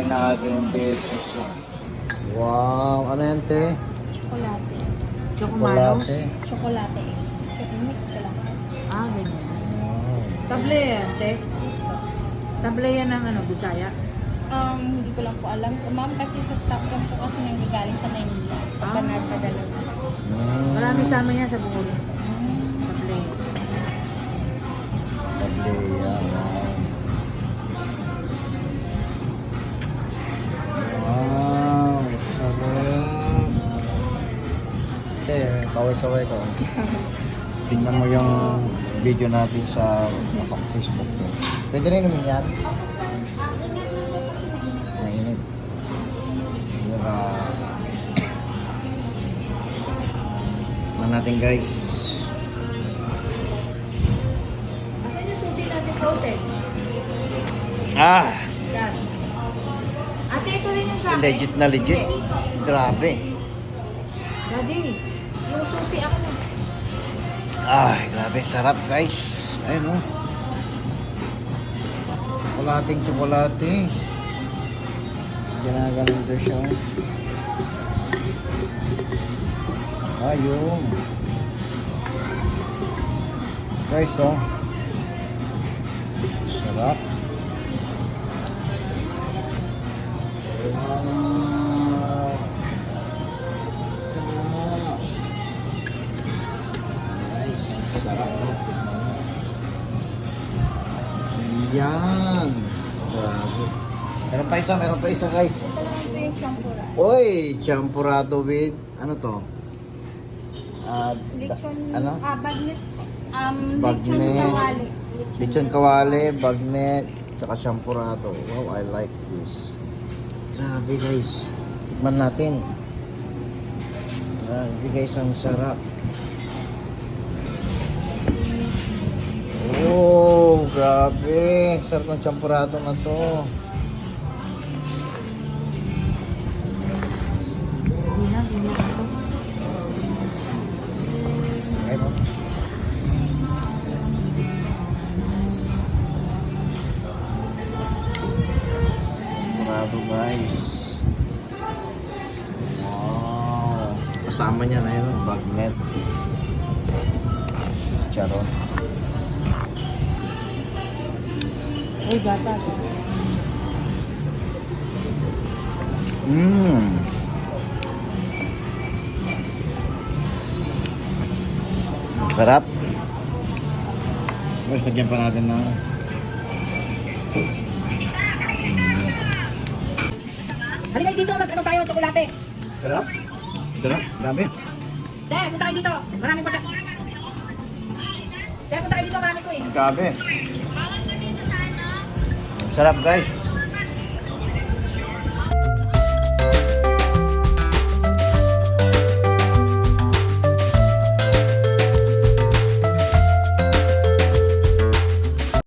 natin beses. Wow, ano yan, te? Chocolate. Chokomano? Chocolate. Mix ko lang. Ah, ganyan. Wow. Table yan, te. Yes po. Table yan ng ano, Bisaya. Hindi ko lang po alam. Ma'am, kasi sa stock room po kasi nanggagaling sa Maynila. Pagka nagpadala na. Marami sa amin yan sa Bukol. Table. Tableya, wow. Wow, sarap. Te, kaway-kaway ko. Tingnan mo yung video natin sa Facebook ko. Pwede rin naman yan. Mainit. Mura. Tingnan natin guys. Asan yung susi natin sa hotel? Ah! Yan. Ate, ito rin yung sa akin. Legit na legit. Grabe. Daddy, yung susi ako na. Ay, grabe. Sarap guys. Ayun oh. Tsokolating tsokolate. Ginagaling ko siya. Ayun. Guys, oh. Sarap. Wow. Sarap. Nice. Sarap, oh. Yan. Grabe. Meron pa isa guys. Ito naman po yung champura. Oy, champurado with ano to? Lechon, ano? bagnet. Bagnet. Lechon kawali. Lechon kawale, bagnet, tsaka champurado. Wow, I like this. Grabe guys. Tikman natin. Grabe guys, ang sarap. Oh, grabe. Sarap ng champurado na to. Hindi na ito. Ayun. Champurado guys. Wow. Kasama niya na yun, bagnet. Charon. Uy, gatas. Sarap. Mas lagyan pa natin ng Halika dito, mag-ano tayo, tsokolate. sarap. Sarap. Dami. Te, punta kayo dito. Maraming pagka... Te, punta kayo dito, marami ko eh. Grabe. Sarap guys.